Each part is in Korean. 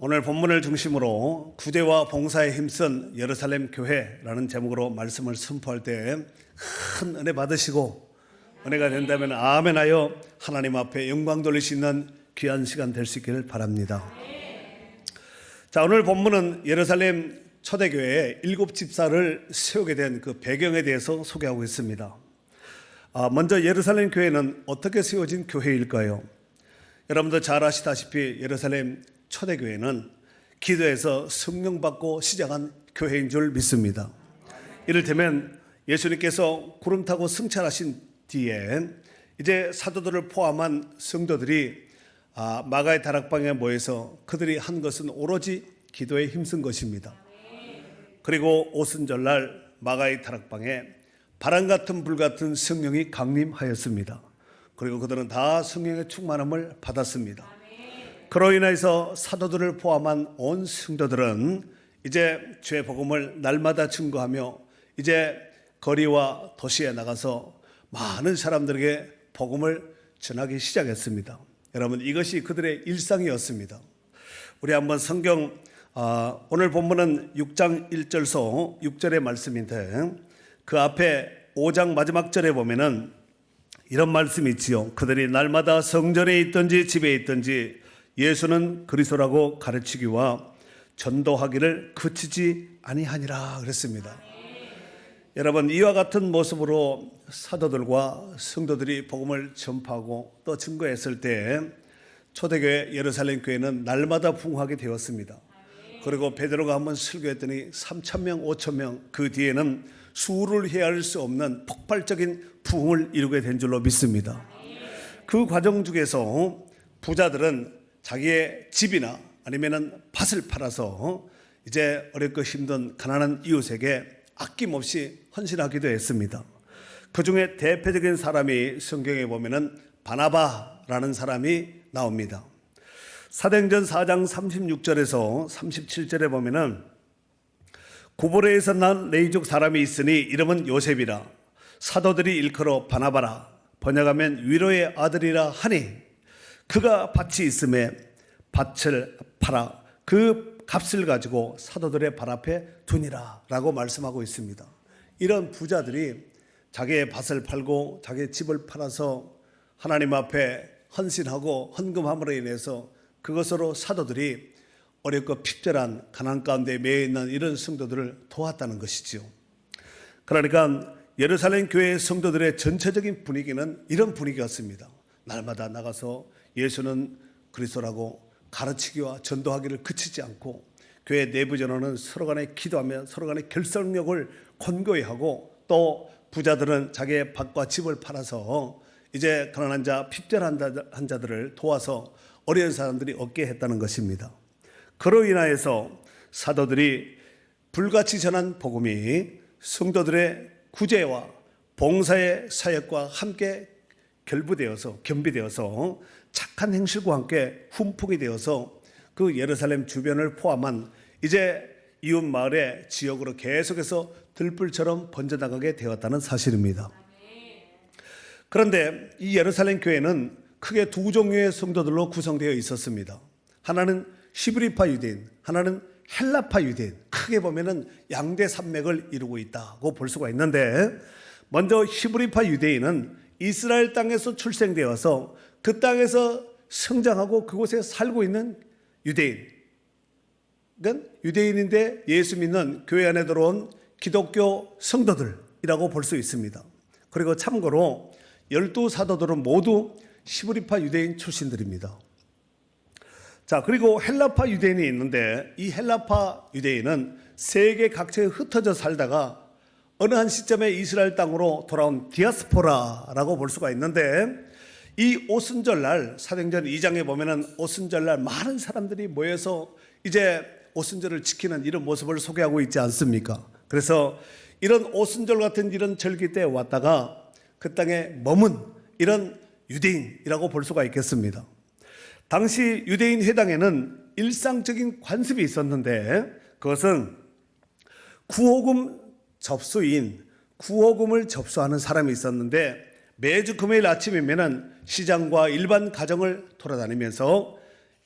오늘 본문을 중심으로 구제와 봉사에 힘쓴 예루살렘 교회라는 제목으로 말씀을 선포할 때 큰 은혜 받으시고 은혜가 된다면 아멘하여 하나님 앞에 영광 돌릴 수 있는 귀한 시간 될 수 있기를 바랍니다. 자, 오늘 본문은 예루살렘 초대교회에 7집사를 세우게 된 그 배경에 대해서 소개하고 있습니다. 먼저 예루살렘 교회는 어떻게 세워진 교회일까요? 여러분도 잘 아시다시피 예루살렘 초대교회는 기도에서 성령 받고 시작한 교회인 줄 믿습니다. 이를테면 예수님께서 구름 타고 승천하신 뒤에 이제 사도들을 포함한 성도들이 마가의 다락방에 모여서 그들이 한 것은 오로지 기도에 힘쓴 것입니다. 그리고 오순절날 마가의 다락방에 바람 같은 불 같은 성령이 강림하였습니다. 그리고 그들은 다 성령의 충만함을 받았습니다. 그로 인해서 사도들을 포함한 온 성도들은 이제 주의 복음을 날마다 증거하며 이제 거리와 도시에 나가서 많은 사람들에게 복음을 전하기 시작했습니다. 여러분, 이것이 그들의 일상이었습니다. 우리 한번 성경 오늘 본문은 6장 1절서 6절의 말씀인데 그 앞에 5장 마지막 절에 보면은 이런 말씀이 있지요. 그들이 날마다 성전에 있든지 집에 있든지 예수는 그리스도라고 가르치기와 전도하기를 그치지 아니하니라 그랬습니다. 여러분, 이와 같은 모습으로 사도들과 성도들이 복음을 전파하고 또 증거했을 때 초대교회 예루살렘 교회는 날마다 부흥하게 되었습니다. 그리고 베드로가 한번 설교했더니 3,000명, 5,000명, 그 뒤에는 수를 헤아릴 수 없는 폭발적인 부흥을 이루게 된 줄로 믿습니다. 그 과정 중에서 부자들은 자기의 집이나 아니면은 밭을 팔아서 이제 어렵고 힘든 가난한 이웃에게 아낌없이 헌신하기도 했습니다. 그 중에 대표적인 사람이 성경에 보면은 바나바라는 사람이 나옵니다. 사도행전 4장 36절에서 37절에 보면은 구브레에서 난 레위족 사람이 있으니 이름은 요셉이라 사도들이 일컬어 바나바라 번역하면 위로의 아들이라 하니 그가 밭이 있음에 밭을 팔아 그 값을 가지고 사도들의 발 앞에 두니라 라고 말씀하고 있습니다. 이런 부자들이 자기의 밭을 팔고 자기의 집을 팔아서 하나님 앞에 헌신하고 헌금함으로 인해서 그것으로 사도들이 어렵고 핍절한 가난 가운데 매여 있는 이런 성도들을 도왔다는 것이지요. 그러니까 예루살렘 교회의 성도들의 전체적인 분위기는 이런 분위기였습니다. 날마다 나가서 예수는 그리스도라고 가르치기와 전도하기를 그치지 않고 교회 내부 전원은 서로 간에 기도하며 서로 간에 결속력을 권고히 하고 또 부자들은 자기의 밭과 집을 팔아서 이제 가난한 자, 핍절한 자들을 도와서 어려운 사람들이 얻게 했다는 것입니다. 그로 인하여서 사도들이 불같이 전한 복음이 성도들의 구제와 봉사의 사역과 함께 겸비되어서 착한 행실과 함께 훈풍이 되어서 그 예루살렘 주변을 포함한 이제 이웃 마을의 지역으로 계속해서 들불처럼 번져나가게 되었다는 사실입니다. 그런데 이 예루살렘 교회는 크게 두 종류의 성도들로 구성되어 있었습니다. 하나는 히브리파 유대인, 하나는 헬라파 유대인. 크게 보면은 양대 산맥을 이루고 있다고 볼 수가 있는데 먼저 히브리파 유대인은 이스라엘 땅에서 출생되어서 그 땅에서 성장하고 그곳에 살고 있는 유대인. 그러니까 유대인인데 예수 믿는 교회 안에 들어온 기독교 성도들이라고 볼 수 있습니다. 그리고 참고로 12사도들은 모두 히브리파 유대인 출신들입니다. 자, 그리고 헬라파 유대인이 있는데 이 헬라파 유대인은 세계 각처에 흩어져 살다가 어느 한 시점에 이스라엘 땅으로 돌아온 디아스포라라고 볼 수가 있는데 이 오순절날 사도행전 2장에 보면은 오순절날 많은 사람들이 모여서 이제 오순절을 지키는 이런 모습을 소개하고 있지 않습니까? 그래서 이런 오순절 같은 이런 절기 때에 왔다가 그 땅에 머문 이런 유대인이라고 볼 수가 있겠습니다. 당시 유대인 회당에는 일상적인 관습이 있었는데 그것은 구호금 접수인 구호금을 접수하는 사람이 있었는데 매주 금요일 아침이면은 시장과 일반 가정을 돌아다니면서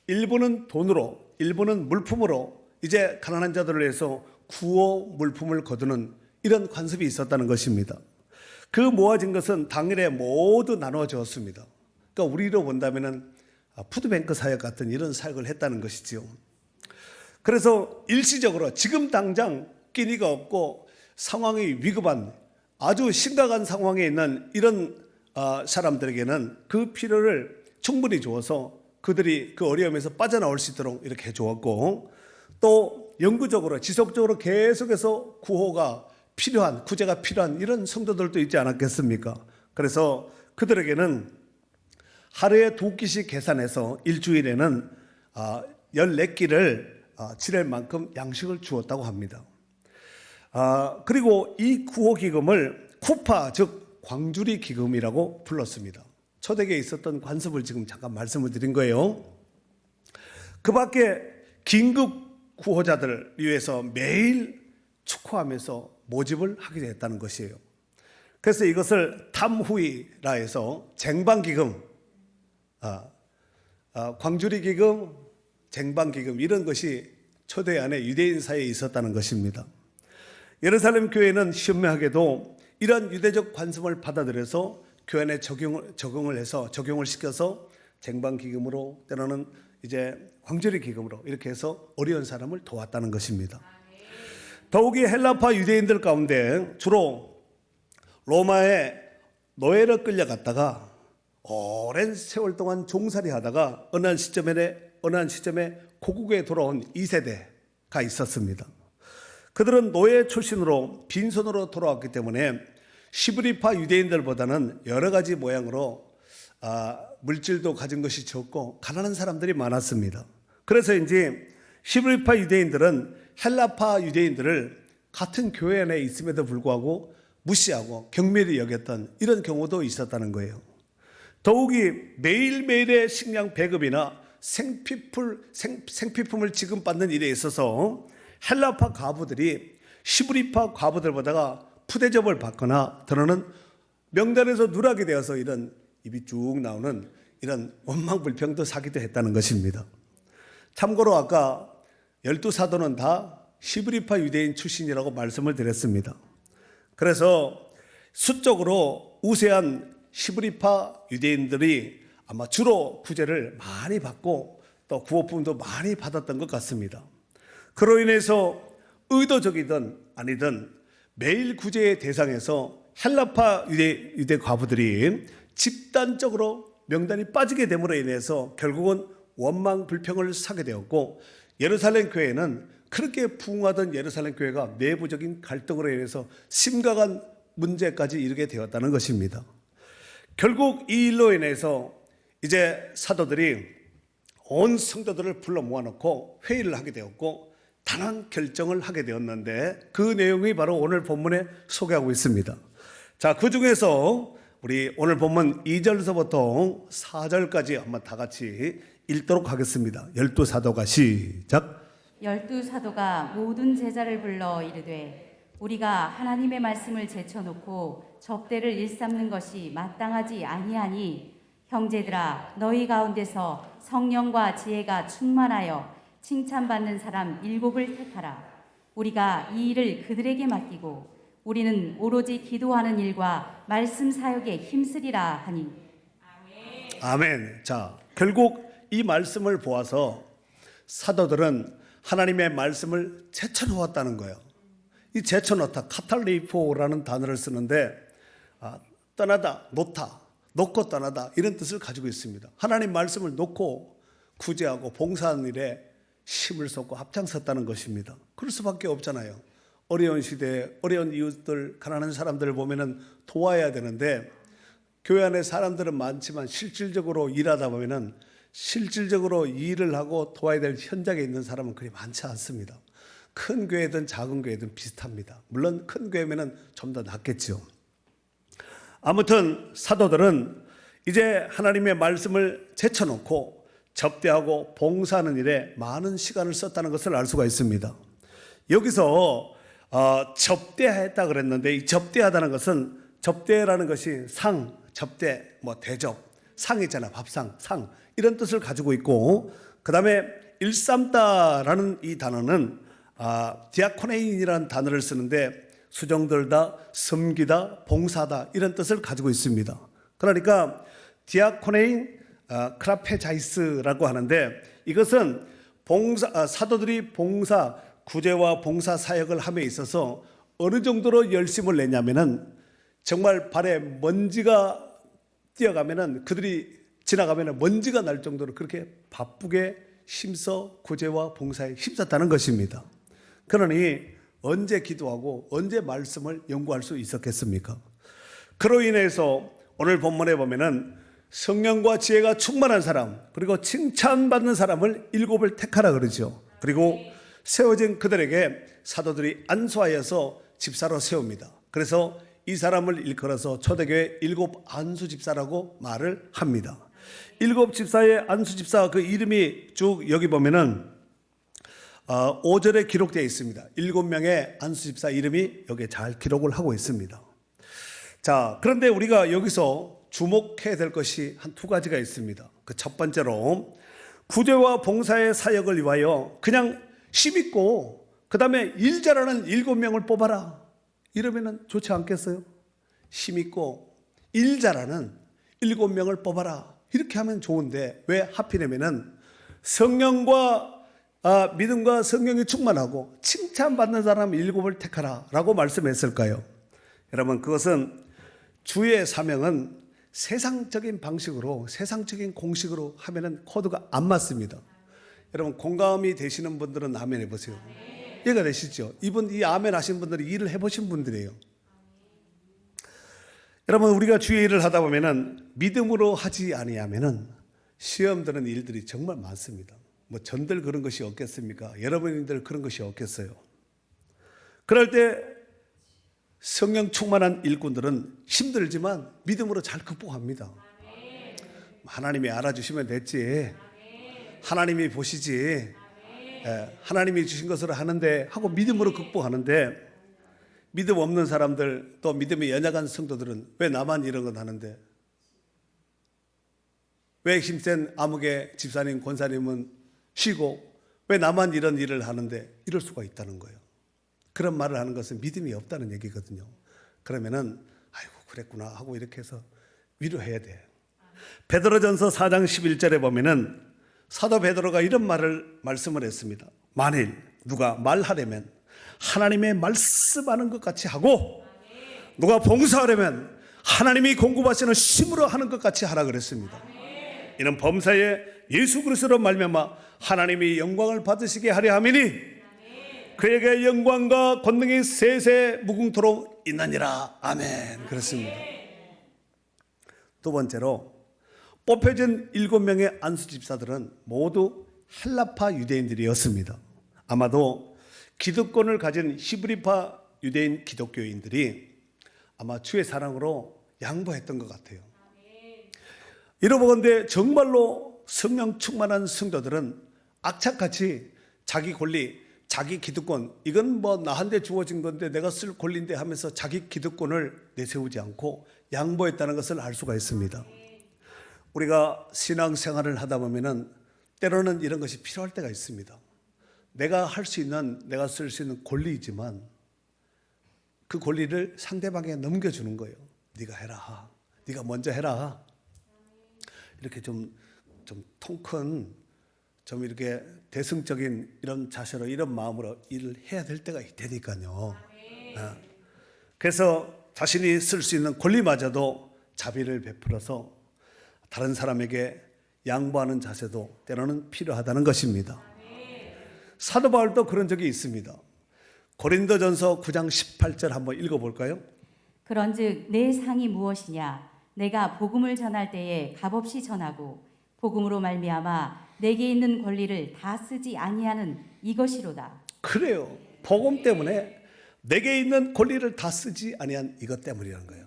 일부는 돈으로 일부는 물품으로 이제 가난한 자들을 위해서 구호 물품을 거두는 이런 관습이 있었다는 것입니다. 그 모아진 것은 당일에 모두 나누어 주었습니다. 그러니까 우리로 본다면은 푸드뱅크 사역 같은 이런 사역을 했다는 것이지요. 그래서 일시적으로 지금 당장 끼니가 없고 상황이 위급한 아주 심각한 상황에 있는 이런 사람들에게는 그 필요를 충분히 주어서 그들이 그 어려움에서 빠져나올 수 있도록 이렇게 해주었고, 또 영구적으로 지속적으로 계속해서 구호가 필요한, 구제가 필요한 이런 성도들도 있지 않았겠습니까? 그래서 그들에게는 하루에 2끼씩 계산해서 일주일에는 14끼를 지낼 만큼 양식을 주었다고 합니다. 그리고 이 구호기금을 쿠파, 즉 광주리 기금이라고 불렀습니다. 초대교회에 있었던 관습을 지금 잠깐 말씀을 드린 거예요. 그 밖에 긴급 구호자들을 위해서 매일 축구하면서 모집을 하게 됐다는 것이에요. 그래서 이것을 탐후이라 해서 쟁반기금, 광주리기금, 쟁반기금 이런 것이 초대 안에 유대인 사이에 있었다는 것입니다. 예루살렘 교회는 현명하게도 이런 유대적 관습을 받아들여서 교회 안에 적용을 시켜서 쟁반기금으로 때로는 이제 광주리기금으로 이렇게 해서 어려운 사람을 도왔다는 것입니다. 더욱이 헬라파 유대인들 가운데 주로 로마에 노예로 끌려갔다가 오랜 세월 동안 종살이 하다가 어느 한 시점에 고국에 돌아온 2세대가 있었습니다. 그들은 노예 출신으로 빈손으로 돌아왔기 때문에 시브리파 유대인들보다는 여러 가지 모양으로 물질도 가진 것이 적고 가난한 사람들이 많았습니다. 그래서 이제 시브리파 유대인들은 헬라파 유대인들을 같은 교회 안에 있음에도 불구하고 무시하고 경멸히 여겼던 이런 경우도 있었다는 거예요. 더욱이 매일매일의 식량 배급이나 생필품을 지급받는 일에 있어서 헬라파 과부들이 시브리파 과부들보다가 푸대접을 받거나 더러는 명단에서 누락이 되어서 이런 입이 쭉 나오는 이런 원망불평도 사기도 했다는 것입니다. 참고로 아까 12사도는 다 시브리파 유대인 출신이라고 말씀을 드렸습니다. 그래서 수적으로 우세한 시브리파 유대인들이 아마 주로 구제를 많이 받고 또 구호품도 많이 받았던 것 같습니다. 그로 인해서 의도적이든 아니든 매일 구제의 대상에서 헬라파 유대 과부들이 집단적으로 명단이 빠지게 됨으로 인해서 결국은 원망 불평을 사게 되었고, 예루살렘 교회는 그렇게 부흥하던 예루살렘 교회가 내부적인 갈등으로 인해서 심각한 문제까지 이르게 되었다는 것입니다. 결국 이 일로 인해서 이제 사도들이 온 성도들을 불러 모아놓고 회의를 하게 되었고 단한 결정을 하게 되었는데 그 내용이 바로 오늘 본문에 소개하고 있습니다. 자, 그 중에서 우리 오늘 본문 2절서부터 4절까지 한번 다 같이 읽도록 하겠습니다. 12사도가 시작. 12사도가 모든 제자를 불러 이르되 우리가 하나님의 말씀을 제쳐놓고 접대를 일삼는 것이 마땅하지 아니하니 형제들아 너희 가운데서 성령과 지혜가 충만하여 칭찬받는 사람 7을 택하라. 우리가 이 일을 그들에게 맡기고 우리는 오로지 기도하는 일과 말씀 사역에 힘쓰리라 하니. 아멘. 자, 결국 이 말씀을 보아서 사도들은 하나님의 말씀을 제쳐놓았다는 거예요. 이 제쳐놓다, 카탈리포라는 단어를 쓰는데 떠나다, 놓다, 놓고 떠나다 이런 뜻을 가지고 있습니다. 하나님 말씀을 놓고 구제하고 봉사하는 일에 힘을 쏟고 앞장섰다는 것입니다. 그럴 수밖에 없잖아요. 어려운 시대에 어려운 이웃들, 가난한 사람들을 보면은 도와야 되는데 교회 안에 사람들은 많지만 실질적으로 일하다 보면은 실질적으로 일을 하고 도와야 될 현장에 있는 사람은 그리 많지 않습니다. 큰 교회든 작은 교회든 비슷합니다. 물론 큰 교회면은 좀 더 낫겠죠. 아무튼 사도들은 이제 하나님의 말씀을 제쳐놓고 접대하고 봉사하는 일에 많은 시간을 썼다는 것을 알 수가 있습니다. 여기서 접대했다 그랬는데 이 접대하다는 것은 접대라는 것이 상, 접대, 대접, 상이잖아, 밥상, 상 이런 뜻을 가지고 있고 그 다음에 일삼다라는 이 단어는 디아코네인이라는 단어를 쓰는데 수종들다, 섬기다, 봉사다 이런 뜻을 가지고 있습니다. 그러니까 디아코네인 크라페자이스라고 하는데 이것은 사도들이 구제와 봉사 사역을 함에 있어서 어느 정도로 열심을 내냐면은 정말 발에 먼지가 뛰어가면은 그들이 지나가면은 먼지가 날 정도로 그렇게 바쁘게 힘써 구제와 봉사에 힘썼다는 것입니다. 그러니 언제 기도하고 언제 말씀을 연구할 수 있었겠습니까? 그로 인해서 오늘 본문에 보면은 성령과 지혜가 충만한 사람 그리고 칭찬받는 사람을 7을 택하라 그러죠. 그리고 세워진 그들에게 사도들이 안수하여서 집사로 세웁니다. 그래서 이 사람을 일컬어서 초대교회 7 안수 집사라고 말을 합니다. 7 집사의 안수 집사 그 이름이 쭉 여기 보면은 5절에 기록되어 있습니다. 7명의 안수 집사 이름이 여기에 잘 기록을 하고 있습니다. 자, 그런데 우리가 여기서 주목해야 될 것이 한 2가지가 있습니다. 그 첫 번째로 구제와 봉사의 사역을 위하여 그냥 힘있고 그 다음에 일 잘하는 7명을 뽑아라 이러면 좋지 않겠어요? 힘있고 일 잘하는 7명을 뽑아라 이렇게 하면 좋은데 왜 하필이면은 성령과 믿음과 성령이 충만하고 칭찬받는 사람 7을 택하라 라고 말씀했을까요? 여러분 그것은 주의 사명은 세상적인 방식으로 세상적인 공식으로 하면은 코드가 안 맞습니다. 여러분 공감이 되시는 분들은 아멘 해보세요. 이해가 되시죠? 이 아멘 하신 분들이 일을 해보신 분들이에요. 여러분 우리가 주의 일을 하다 보면은 믿음으로 하지 아니하면은 시험 드는 일들이 정말 많습니다. 뭐 전들 그런 것이 없겠습니까? 여러분들 그런 것이 없겠어요? 그럴 때 성령 충만한 일꾼들은 힘들지만 믿음으로 잘 극복합니다. 하나님이 알아주시면 됐지. 하나님이 보시지. 하나님이 주신 것으로 하는데 하고 믿음으로 극복하는데 믿음 없는 사람들 또 믿음이 연약한 성도들은 왜 나만 이런 건 하는데 왜 힘센 암흑의 집사님 권사님은 쉬고 왜 나만 이런 일을 하는데 이럴 수가 있다는 거예요. 그런 말을 하는 것은 믿음이 없다는 얘기거든요. 그러면은 아이고 그랬구나 하고 이렇게 해서 위로해야 돼. 베드로전서 4장 11절에 보면은 사도 베드로가 이런 말씀을 했습니다. 만일 누가 말하려면 하나님의 말씀하는 것 같이 하고 누가 봉사하려면 하나님이 공급하시는 힘으로 하는 것 같이 하라 그랬습니다. 이는 범사에 예수 그리스도로 말미암아 하나님이 영광을 받으시게 하려 함이니 그에게 영광과 권능이 세세 무궁토록 있느니라. 아멘. 그렇습니다. 두 번째로 뽑혀진 7명의 안수 집사들은 모두 헬라파 유대인들이었습니다. 아마도 기득권을 가진 히브리파 유대인 기독교인들이 아마 주의 사랑으로 양보했던 것 같아요. 이러보건대 정말로 성령 충만한 성도들은 악착같이 자기 권리, 자기 기득권, 이건 뭐 나한테 주어진 건데 내가 쓸 권리인데 하면서 자기 기득권을 내세우지 않고 양보했다는 것을 알 수가 있습니다. 우리가 신앙생활을 하다 보면은 때로는 이런 것이 필요할 때가 있습니다. 내가 할 수 있는, 내가 쓸 수 있는 권리이지만 그 권리를 상대방에게 넘겨주는 거예요. 네가 해라. 네가 먼저 해라. 이렇게 좀 통 큰, 좀 이렇게 대승적인 이런 자세로, 이런 마음으로 일을 해야 될 때가 있다니까요. 그래서 자신이 쓸 수 있는 권리마저도 자비를 베풀어서 다른 사람에게 양보하는 자세도 때로는 필요하다는 것입니다. 사도 바울도 그런 적이 있습니다. 고린도전서 9장 18절 한번 읽어볼까요? 그런즉 내 상이 무엇이냐? 내가 복음을 전할 때에 값없이 전하고 복음으로 말미암아 내게 있는 권리를 다 쓰지 아니하는 이것이로다. 그래요. 복음 때문에 내게 있는 권리를 다 쓰지 아니한 이것 때문이라는 거예요.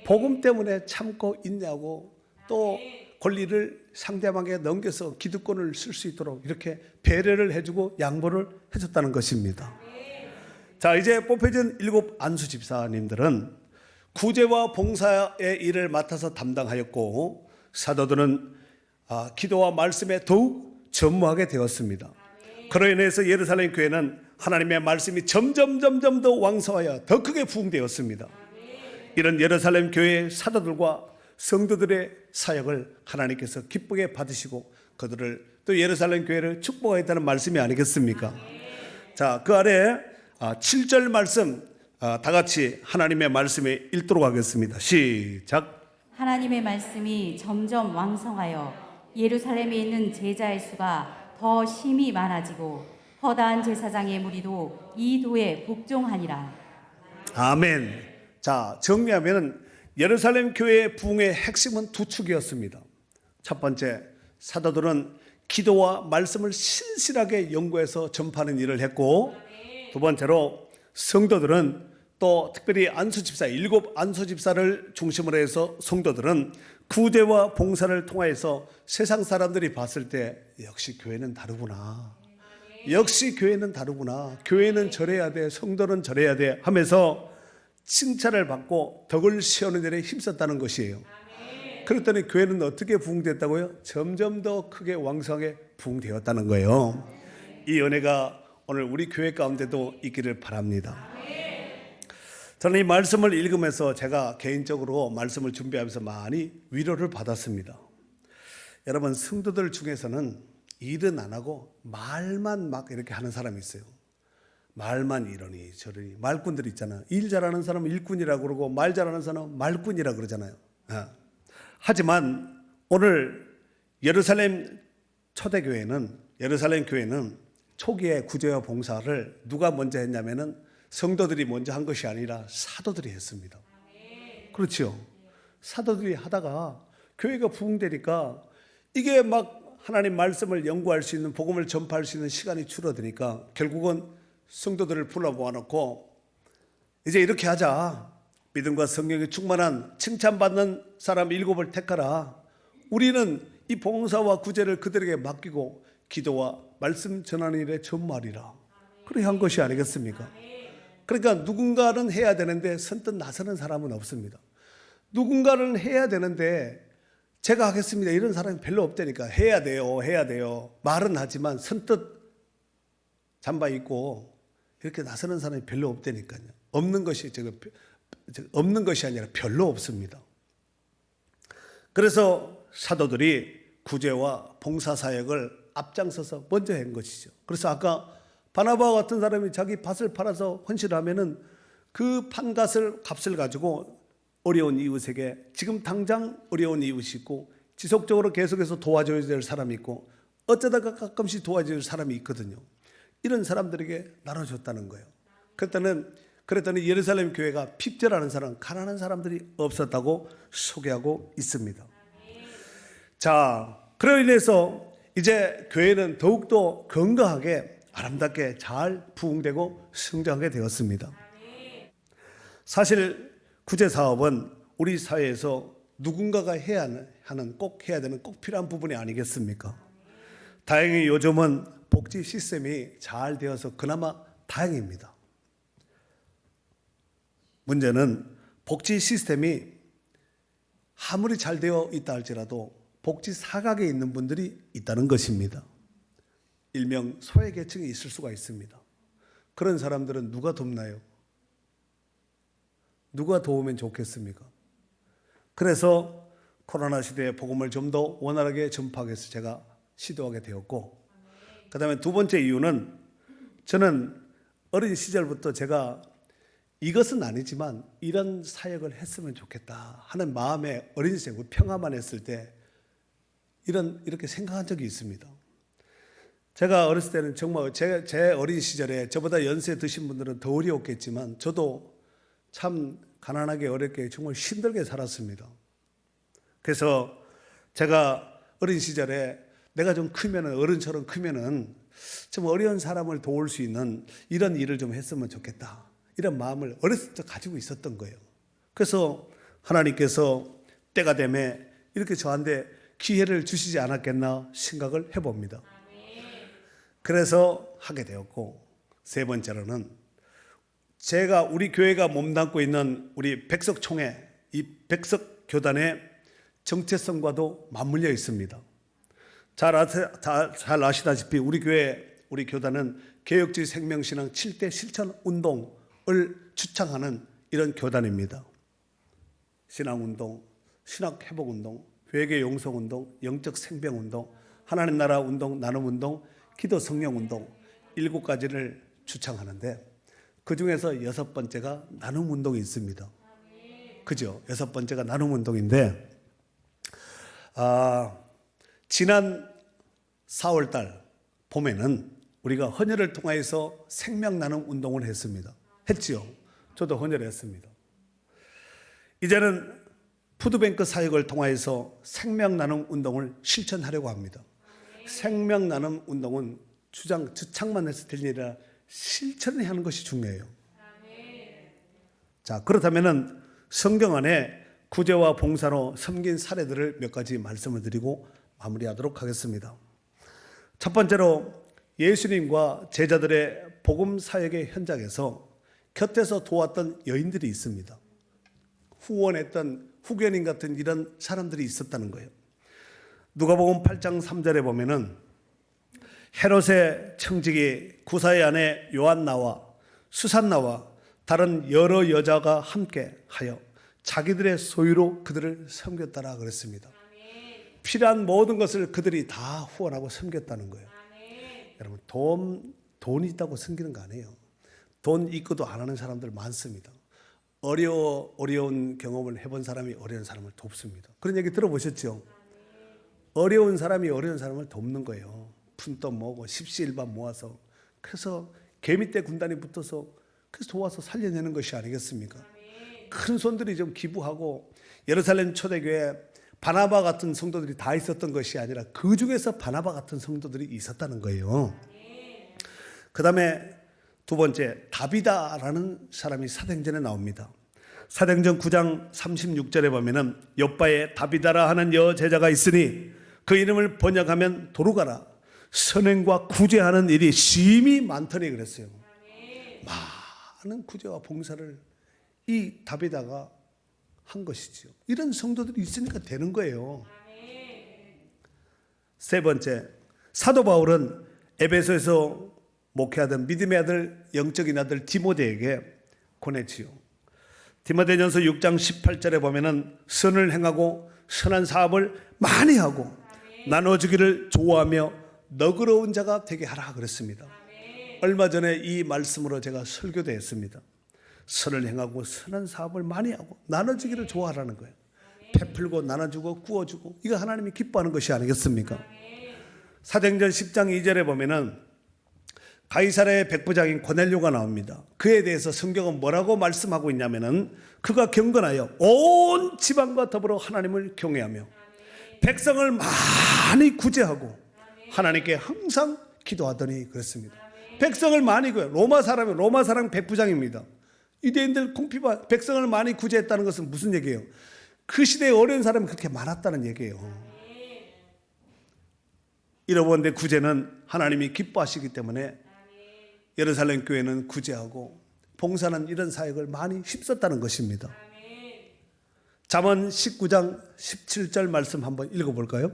복음 때문에 참고 인내하고 또 권리를 상대방에게 넘겨서 기득권을 쓸 수 있도록 이렇게 배려를 해주고 양보를 해줬다는 것입니다. 자, 이제 뽑혀진 7 안수 집사님들은 구제와 봉사의 일을 맡아서 담당하였고 사도들은 기도와 말씀에 더욱 전무하게 되었습니다. 그로 인해서 예루살렘 교회는 하나님의 말씀이 점점 더 왕성하여 더 크게 부흥되었습니다. 이런 예루살렘 교회의 사도들과 성도들의 사역을 하나님께서 기쁘게 받으시고 그들을 또 예루살렘 교회를 축복하겠다는 말씀이 아니겠습니까? 자, 그 아래 7절 말씀 다 같이 하나님의 말씀에 읽도록 하겠습니다. 시작. 하나님의 말씀이 점점 왕성하여 예루살렘에 있는 제자의 수가 더 심히 많아지고 허다한 제사장의 무리도 이 도에 복종하니라. 아멘. 자, 정리하면 예루살렘 교회의 부흥의 핵심은 두 축이었습니다. 첫 번째, 사도들은 기도와 말씀을 신실하게 연구해서 전파하는 일을 했고, 두 번째로 성도들은 또 특별히 안수집사, 7 안수집사를 중심으로 해서 성도들은 구제와 봉사를 통하여서 세상 사람들이 봤을 때 역시 교회는 다르구나. 역시 교회는 다르구나. 교회는 저래야 돼. 성도는 저래야 돼. 하면서 칭찬을 받고 덕을 씌우는 일에 힘썼다는 것이에요. 그랬더니 교회는 어떻게 부흥됐다고요? 점점 더 크게 왕성하게 부흥되었다는 거예요. 이 은혜가 오늘 우리 교회 가운데도 있기를 바랍니다. 저는 이 말씀을 읽으면서 제가 개인적으로 말씀을 준비하면서 많이 위로를 받았습니다. 여러분, 성도들 중에서는 일은 안 하고 말만 막 이렇게 하는 사람이 있어요. 말만 이러니 저러니 말꾼들 있잖아요. 일 잘하는 사람은 일꾼이라고 그러고 말 잘하는 사람은 말꾼이라고 그러잖아요. 하지만 오늘 예루살렘 초대교회는, 예루살렘 교회는 초기에 구제와 봉사를 누가 먼저 했냐면은 성도들이 먼저 한 것이 아니라 사도들이 했습니다. 그렇죠. 사도들이 하다가 교회가 부흥되니까 이게 막 하나님 말씀을 연구할 수 있는, 복음을 전파할 수 있는 시간이 줄어드니까 결국은 성도들을 불러 모아놓고 이제 이렇게 하자. 믿음과 성령이 충만한 칭찬받는 사람 7을 택하라. 우리는 이 봉사와 구제를 그들에게 맡기고 기도와 말씀 전하는 일에 전무하리라. 그렇게 한 것이 아니겠습니까? 그러니까 누군가는 해야 되는데 선뜻 나서는 사람은 없습니다. 누군가는 해야 되는데 제가 하겠습니다 이런 사람이 별로 없다니까. 해야 돼요. 말은 하지만 선뜻 잠바 입고 이렇게 나서는 사람이 별로 없다니까요. 없는 것이 아니라 별로 없습니다. 그래서 사도들이 구제와 봉사 사역을 앞장서서 먼저 한 것이죠. 그래서 아까 바나바와 같은 사람이 자기 밭을 팔아서 헌신하면은 그 판갓을 값을 가지고 어려운 이웃에게, 지금 당장 어려운 이웃이 있고 지속적으로 계속해서 도와줘야 될 사람이 있고 어쩌다가 가끔씩 도와줄 사람이 있거든요. 이런 사람들에게 나눠줬다는 거예요. 그랬더니 예루살렘 교회가 핍절하는 사람, 가난한 사람들이 없었다고 소개하고 있습니다. 자, 그로 인해서 이제 교회는 더욱더 건강하게 아름답게 잘 부흥되고 성장하게 되었습니다. 사실 구제 사업은 우리 사회에서 누군가가 해야 하는, 꼭 해야 되는, 꼭 필요한 부분이 아니겠습니까? 다행히 요즘은 복지 시스템이 잘 되어서 그나마 다행입니다. 문제는 복지 시스템이 아무리 잘 되어 있다 할지라도 복지 사각에 있는 분들이 있다는 것입니다. 일명 소외계층이 있을 수가 있습니다. 그런 사람들은 누가 돕나요? 누가 도우면 좋겠습니까? 그래서 코로나 시대에 복음을 좀 더 원활하게 전파하기 위해서 제가 시도하게 되었고, 그 다음에 두 번째 이유는 저는 어린 시절부터 제가 이것은 아니지만 이런 사역을 했으면 좋겠다 하는 마음에 어린 시절 평화만 했을 때 이렇게 생각한 적이 있습니다. 제가 어렸을 때는 정말 제 어린 시절에 저보다 연세 드신 분들은 더 어려웠겠지만 저도 참 가난하게 어렵게 정말 힘들게 살았습니다. 그래서 제가 어린 시절에 내가 좀 크면은, 어른처럼 크면은 좀 어려운 사람을 도울 수 있는 이런 일을 좀 했으면 좋겠다, 이런 마음을 어렸을 때 가지고 있었던 거예요. 그래서 하나님께서 때가 되면 이렇게 저한테 기회를 주시지 않았겠나 생각을 해봅니다. 그래서 하게 되었고, 세 번째로는 제가 우리 교회가 몸담고 있는 우리 백석총회, 이 백석교단의 정체성과도 맞물려 있습니다. 잘 아시다시피 우리 교회, 우리 교단은 개혁주의 생명신앙 7대 실천 운동을 주창하는 이런 교단입니다. 신앙운동, 신학회복운동, 회개 용서운동, 영적 생명운동, 하나님 나라 운동, 나눔운동, 기도 성령운동 7가지를 주창하는데 그 중에서 6번째가 나눔운동이 있습니다. 그죠? 6번째가 나눔운동인데 지난 4월달 봄에는 우리가 헌혈을 통해서 생명 나눔 운동을 했지요. 저도 헌혈을 했습니다. 이제는 푸드뱅크 사역을 통해서 생명 나눔 운동을 실천하려고 합니다. 생명 나눔 운동은 주창만 해서 될 일이 아니라 실천해야 하는 것이 중요해요. 자, 그렇다면은 성경 안에 구제와 봉사로 섬긴 사례들을 몇 가지 말씀을 드리고 마무리하도록 하겠습니다. 첫 번째로 예수님과 제자들의 복음 사역의 현장에서 곁에서 도왔던 여인들이 있습니다. 후원했던 후견인 같은 이런 사람들이 있었다는 거예요. 누가복음 8장 3절에 보면은 헤롯의 청지기 구사의 아내 요한나와 수산나와 다른 여러 여자가 함께 하여 자기들의 소유로 그들을 섬겼다라 그랬습니다. 필요한 모든 것을 그들이 다 후원하고 섬겼다는 거예요. 여러분 돈이 있다고 섬기는 거 아니에요. 돈 있고도 안 하는 사람들 많습니다. 어려운 경험을 해본 사람이 어려운 사람을 돕습니다. 그런 얘기 들어보셨죠? 어려운 사람이 어려운 사람을 돕는 거예요. 푼돈 모으고 십시일반 모아서 그래서 개미떼 군단이 붙어서 그래서 도와서 살려내는 것이 아니겠습니까? 큰 손들이 좀 기부하고 예루살렘 초대교회 바나바 같은 성도들이 다 있었던 것이 아니라 그 중에서 바나바 같은 성도들이 있었다는 거예요. 그 다음에 두 번째 다비다라는 사람이 사도행전에 나옵니다. 사도행전 9장 36절에 보면은 욥바에 다비다라 하는 여제자가 있으니 그 이름을 번역하면 도루가라 선행과 구제하는 일이 심히 많더니 그랬어요. 많은 구제와 봉사를 이 다비다가 한 것이죠. 이런 성도들이 있으니까 되는 거예요. 세 번째, 사도 바울은 에베소에서 목회하던 믿음의 아들, 영적인 아들 디모데에게 권했지요. 디모데전서 6장 18절에 보면은 선을 행하고 선한 사업을 많이 하고 나눠주기를 좋아하며 너그러운 자가 되게 하라 그랬습니다. 얼마 전에 이 말씀으로 제가 설교도 했습니다. 선을 행하고 선한 사업을 많이 하고 나눠주기를 좋아하라는 거예요. 베풀고 나눠주고 구워주고 이거 하나님이 기뻐하는 것이 아니겠습니까? 사도행전 10장 2절에 보면은 가이사랴의 백부장인 고넬료가 나옵니다. 그에 대해서 성경은 뭐라고 말씀하고 있냐면은 그가 경건하여 온 지방과 더불어 하나님을 경외하며 백성을 많이 구제하고 하나님께 항상 기도하더니 그랬습니다. 백성을 많이 구해. 로마 사람 백부장입니다. 유대인들 궁핍한 백성을 많이 구제했다는 것은 무슨 얘기예요? 그 시대에 어려운 사람이 그렇게 많았다는 얘기예요. 잃어버린 구제는 하나님이 기뻐하시기 때문에 예루살렘 교회는 구제하고 봉사는 이런 사역을 많이 힘썼다는 것입니다. 잠언 19장 17절 말씀 한번 읽어볼까요?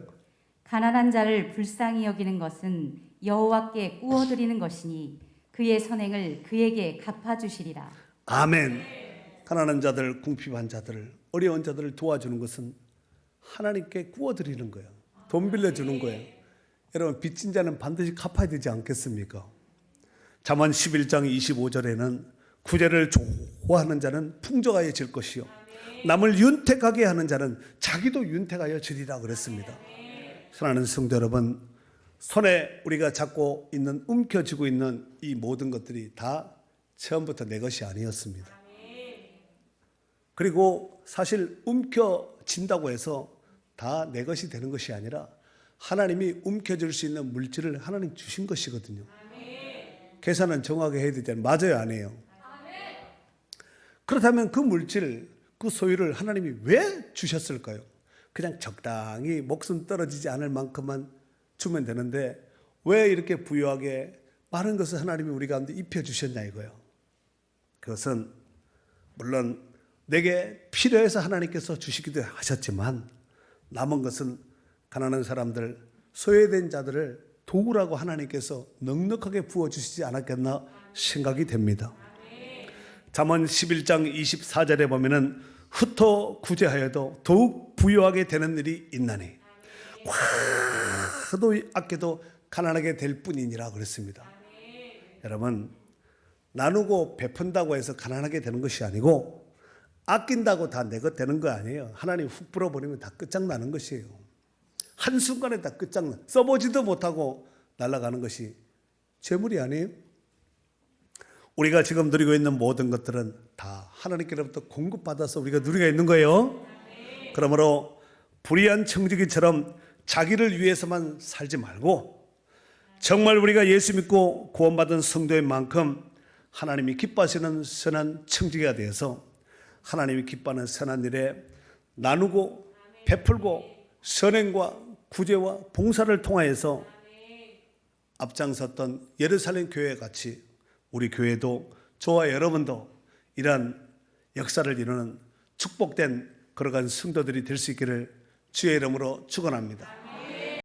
가난한 자를 불쌍히 여기는 것은 여호와께 구워드리는 것이니 그의 선행을 그에게 갚아주시리라. 아멘. 가난한 자들, 궁핍한 자들을, 어려운 자들을 도와주는 것은 하나님께 구워드리는 거예요. 돈 빌려주는 거예요. 여러분 빚진 자는 반드시 갚아야 되지 않겠습니까? 잠언 11장 25절에는 구제를 좋아하는 자는 풍족하여질 것이요 남을 윤택하게 하는 자는 자기도 윤택하여지리라 그랬습니다. 사랑하는 성도 여러분, 손에 우리가 잡고 있는 움켜쥐고 있는 이 모든 것들이 다 처음부터 내 것이 아니었습니다. 그리고 사실 움켜쥔다고 해서 다 내 것이 되는 것이 아니라 하나님이 움켜줄 수 있는 물질을 하나님 주신 것이거든요. 계산은 정확하게 해야 되잖아요. 맞아요, 안 해요? 그렇다면 그 물질, 그 소유를 하나님이 왜 주셨을까요? 그냥 적당히 목숨 떨어지지 않을 만큼만 주면 되는데 왜 이렇게 부유하게 많은 것을 하나님이 우리 가운데 입혀주셨냐 이거예요. 그것은 물론 내게 필요해서 하나님께서 주시기도 하셨지만 남은 것은 가난한 사람들, 소외된 자들을 도우라고 하나님께서 넉넉하게 부어주시지 않았겠나 생각이 됩니다. 잠언 11장 24절에 보면은 흩어 구제하여도 더욱 부유하게 되는 일이 있나니 과도 아껴도 가난하게 될 뿐이니라 그랬습니다. 여러분, 나누고 베푼다고 해서 가난하게 되는 것이 아니고 아낀다고 다 내 것 되는 거 아니에요. 하나님 훅 불어버리면 다 끝장나는 것이에요. 한순간에 다 끝장나, 써보지도 못하고 날아가는 것이 재물이 아니에요. 우리가 지금 누리고 있는 모든 것들은 다 하나님께로부터 공급받아서 우리가 누리고 있는 거예요. 그러므로 불의한 청지기처럼 자기를 위해서만 살지 말고 정말 우리가 예수 믿고 구원받은 성도인 만큼 하나님이 기뻐하시는 선한 청지기가 되어서 하나님이 기뻐하는 선한 일에 나누고 베풀고 선행과 구제와 봉사를 통하여서 앞장섰던 예루살렘 교회 같이 우리 교회도 저와 여러분도 이러한 역사를 이루는 축복된 걸어간 성도들이 될 수 있기를 주의 이름으로 축원합니다.